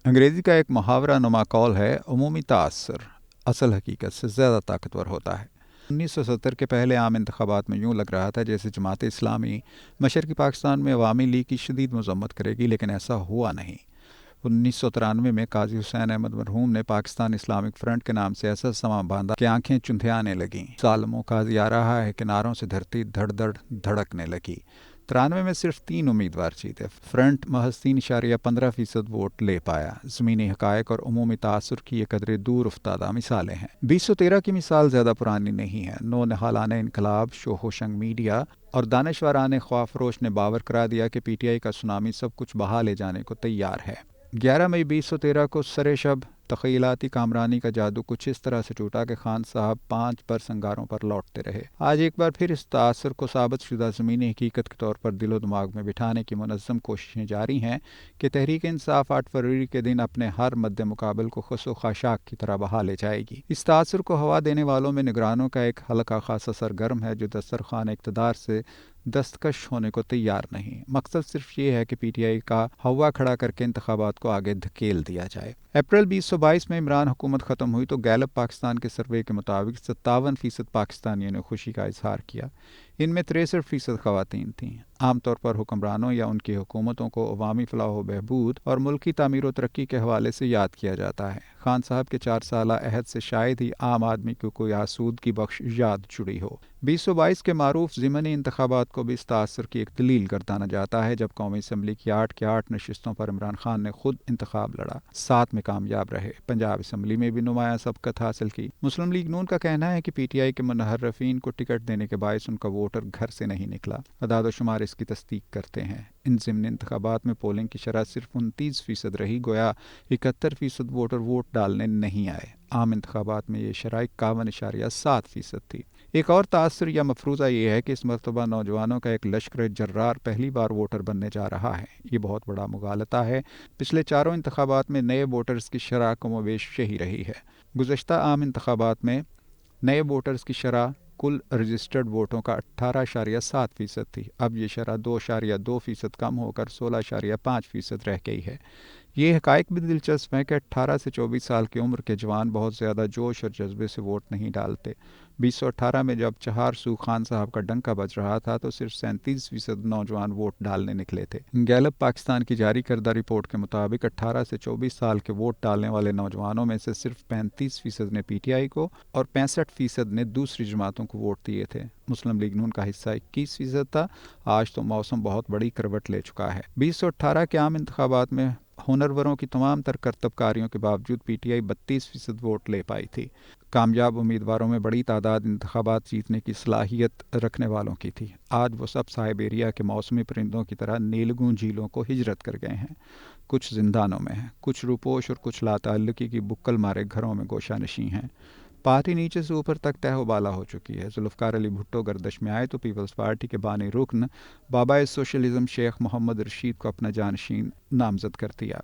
انگریزی کا ایک محاورہ نما قول ہے، عمومی تاثر اصل حقیقت سے زیادہ طاقتور ہوتا ہے۔ 1970 کے پہلے عام انتخابات میں یوں لگ رہا تھا جیسے جماعت اسلامی مشرقی پاکستان میں عوامی لیگ کی شدید مذمت کرے گی، لیکن ایسا ہوا نہیں۔ 1993 میں قاضی حسین احمد مرحوم نے پاکستان اسلامک فرنٹ کے نام سے ایسا سماں باندھا کہ آنکھیں چندھیانے لگیں۔ ظالموں قاضی آ رہا ہے، کناروں سے دھرتی دھڑ دھڑ دھڑکنے لگی۔ 93 میں صرف 3 امیدوار جیتے۔ فرنٹ محض 3.15% ووٹ لے پایا۔ زمینی حقائق اور عمومی تاثر کی یہ قدرے دور افتادہ مثالیں ہیں۔ 2013 کی مثال زیادہ پرانی نہیں ہے۔ نو نہالان انقلاب، شوخ و شنگ میڈیا اور دانشوران خواہ فروش نے باور کرا دیا کہ پی ٹی آئی کا سونامی سب کچھ بہا لے جانے کو تیار ہے۔ 11 مئی 2013 کو سر شب تخیلاتی کامرانی کا جادو کچھ اس طرح سے ٹوٹا کہ خان صاحب 5 برس انگاروں پر لوٹتے رہے۔ آج ایک بار پھر اس تاثر کو ثابت شدہ زمینی حقیقت کے طور پر دل و دماغ میں بٹھانے کی منظم کوششیں جاری ہیں کہ تحریک انصاف 8 فروری کے دن اپنے ہر مد مقابل کو خس و خاشاک کی طرح بہا لے جائے گی۔ اس تاثر کو ہوا دینے والوں میں نگرانوں کا ایک حلقہ خاصا سرگرم ہے جو دسترخوان اقتدار سے دستکش ہونے کو تیار نہیں۔ مقصد صرف یہ ہے کہ پی ٹی آئی کا ہوا کھڑا کر کے انتخابات کو آگے دھکیل دیا جائے۔ اپریل 2022 میں عمران حکومت ختم ہوئی تو گیلپ پاکستان کے سروے کے مطابق 57% پاکستانیوں نے خوشی کا اظہار کیا۔ ان میں 63% خواتین تھیں۔ عام طور پر حکمرانوں یا ان کی حکومتوں کو عوامی فلاح و بہبود اور ملکی تعمیر و ترقی کے حوالے سے یاد کیا جاتا ہے۔ خان صاحب کے 4 سالہ عہد سے شاید ہی عام آدمی کو کوئی آسودگی بخش یاد جڑی ہو۔ 2022 کے معروف ضمنی انتخابات کو بھی اس تاثر کی ایک دلیل گردانا جاتا ہے جب قومی اسمبلی کی 8 کی 8 نشستوں پر عمران خان نے خود انتخاب لڑا، 7 میں کامیاب رہے، پنجاب اسمبلی میں بھی نمایاں سبقت حاصل کی۔ مسلم لیگ نون کا کہنا ہے کہ پی ٹی آئی کے منحرفین کو ٹکٹ دینے کے باعث ان کا ووٹر گھر سے نہیں نکلا۔ اعداد و شمار اس کی تصدیق کرتے ہیں۔ ان ضمنی انتخابات میں پولنگ کی شرح صرف 29% رہی، گویا 71% ووٹر ووٹ ڈالنے نہیں آئے۔ عام انتخابات میں یہ شرح 51.7% تھی۔ ایک اور تاثر یا مفروضہ یہ ہے کہ اس مرتبہ نوجوانوں کا ایک لشکر جرار پہلی بار ووٹر بننے جا رہا ہے۔ یہ بہت بڑا مغالطہ ہے۔ پچھلے 4 انتخابات میں نئے ووٹرز کی شرح کم و بیش یہی رہی ہے۔ گزشتہ عام انتخابات میں نئے ووٹرز کی شرح کل رجسٹرڈ ووٹوں کا 18.7% تھی۔ اب یہ شرح 2.2% کم ہو کر 16.5% رہ گئی ہے۔ یہ حقائق بھی دلچسپ ہیں کہ 18 سے 24 سال کی عمر کے جوان بہت زیادہ جوش اور جذبے سے ووٹ نہیں ڈالتے۔ 2018 میں جب 4 سو خان صاحب کا ڈنکا بج رہا تھا تو صرف 37% نوجوان ووٹ ڈالنے نکلے تھے۔ گیلپ پاکستان کی جاری کردہ رپورٹ کے مطابق 18 سے 24 سال کے ووٹ ڈالنے والے نوجوانوں میں سے صرف 35% نے پی ٹی آئی کو اور 65% نے دوسری جماعتوں کو ووٹ دیے تھے۔ مسلم لیگ نون کا حصہ 21% تھا۔ آج تو موسم بہت بڑی کروٹ لے چکا ہے۔ 2018 کے عام انتخابات میں ہنروروں کی تمام تر کرتب کاریوں کے باوجود پی ٹی آئی 32% ووٹ لے پائی تھی۔ کامیاب امیدواروں میں بڑی تعداد انتخابات جیتنے کی صلاحیت رکھنے والوں کی تھی۔ آج وہ سب سائبیریا کے موسمی پرندوں کی طرح نیلگوں جھیلوں کو ہجرت کر گئے ہیں۔ کچھ زندانوں میں ہیں، کچھ روپوش اور کچھ لاتعلقی کی بکل مارے گھروں میں گوشہ نشیں ہیں۔ پارٹی نیچے سے اوپر تک تہ و بالا ہو چکی ہے۔ ذوالفقار علی بھٹو گردش میں آئے تو پیپلز پارٹی کے بانی رکن بابائے سوشلزم شیخ محمد رشید کو اپنا جانشین نامزد کر دیا۔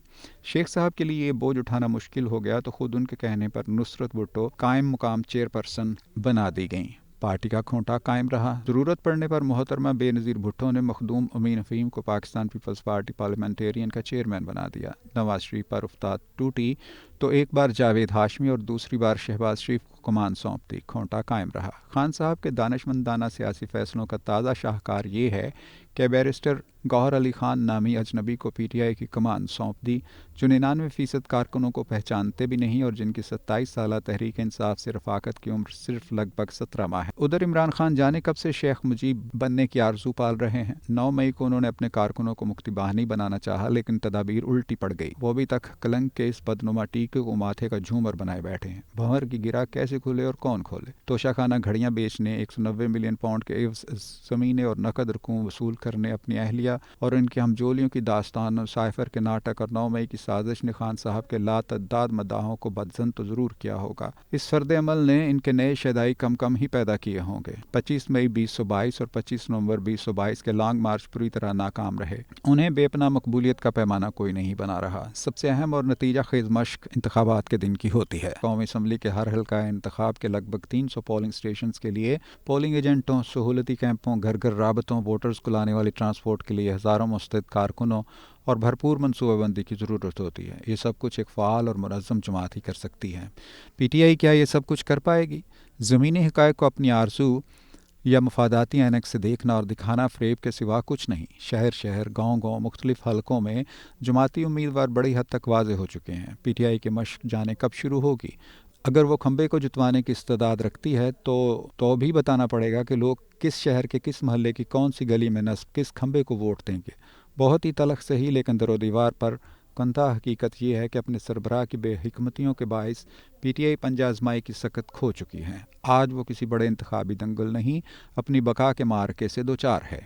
شیخ صاحب کے لیے یہ بوجھ اٹھانا مشکل ہو گیا تو خود ان کے کہنے پر نصرت بھٹو قائم مقام چیئرپرسن بنا دی گئیں۔ پارٹی کا کھونٹا قائم رہا۔ ضرورت پڑنے پر محترمہ بے نظیر بھٹو نے مخدوم امین افیم کو پاکستان پیپلز پارٹی پارلیمنٹیرین کا چیئرمین بنا دیا۔ نواز شریف پر افتاد ٹوٹی تو ایک بار جاوید ہاشمی اور دوسری بار شہباز شریف کو کمان سونپ دی، کھونٹا قائم رہا۔ خان صاحب کے دانشمندانہ سیاسی فیصلوں کا تازہ شاہکار یہ ہے کہ بیرسٹر گوہر علی خان نامی اجنبی کو پی ٹی آئی کی کمان سونپ دی، جو 99% کارکنوں کو پہچانتے بھی نہیں اور جن کی 27 سالہ تحریک انصاف سے رفاقت کی عمر صرف لگ بھگ 17 ماہ ہے۔ ادھر عمران خان جانے کب سے شیخ مجیب بننے کی آرزو پال رہے ہیں۔ 9 مئی کو انہوں نے اپنے کارکنوں کو مکتی باہنی بنانا چاہا لیکن تدابیر الٹی پڑ گئی۔ وہ ابھی تک کلنک کے اس بدنما ٹیکے کو ماتھے کا جھومر بنائے بیٹھے ہیں۔ بھنور کی گرہ کیسے کھلے اور کون کھولے؟ توشہ خانہ گھڑیاں بیچنے، 190 ملین پاؤنڈ کے عوض زمینیں اور نقد رقوم وصول کرنے، اپنی اہلیہ اور ان کے ہمجولیوں کی داستان اور سائفر کے ناٹک اور 9 مئی کی سازش نے خان صاحب کے لاتعداد مداحوں کو بدظن تو ضرور کیا ہوگا۔ اس فرد عمل نے ان کے نئے شیدائی کم ہی پیدا کیے ہوں گے۔ 25 مئی 2022 اور 25 نومبر 2022 کے لانگ مارچ پوری طرح ناکام رہے۔ انہیں بے پناہ مقبولیت کا پیمانہ کوئی نہیں بنا رہا۔ سب سے اہم اور نتیجہ خیز مشق انتخابات کے دن کی ہوتی ہے۔ قومی اسمبلی کے ہر حلقہ انتخاب کے لگ بھگ 300 پولنگ اسٹیشنز کے لیے پولنگ ایجنٹوں، سہولتی کیمپوں، گھر گھر رابطوں، ووٹرز کو لانے والی ٹرانسپورٹ کے لیے ہزاروں مستعد کارکنوں اور بھرپور منصوبہ بندی کی ضرورت ہوتی ہے۔ یہ سب کچھ ایک فعال اور منظم جماعت ہی کر سکتی ہے۔ پی ٹی آئی کیا یہ سب کچھ کر پائے گی؟ زمینی حقائق کو اپنی آرزو یا مفاداتی اینک سے دیکھنا اور دکھانا فریب کے سوا کچھ نہیں۔ شہر شہر، گاؤں گاؤں، مختلف حلقوں میں جماعتی امیدوار بڑی حد تک واضح ہو چکے ہیں۔ پی ٹی آئی کی مشق جانے کب شروع ہوگی؟ اگر وہ کھمبے کو جتوانے کی استعداد رکھتی ہے تو بھی بتانا پڑے گا کہ لوگ کس شہر کے کس محلے کی کون سی گلی میں نصب کس کھمبے کو ووٹ دیں گے۔ بہت ہی تلخ صحیح لیکن در و دیوار پر کنتا حقیقت یہ ہے کہ اپنے سربراہ کی بے حکمتیوں کے باعث پی ٹی آئی پنجہ آزمائی کی سکت کھو چکی ہے۔ آج وہ کسی بڑے انتخابی دنگل نہیں، اپنی بقا کے معرکے سے دوچار ہے۔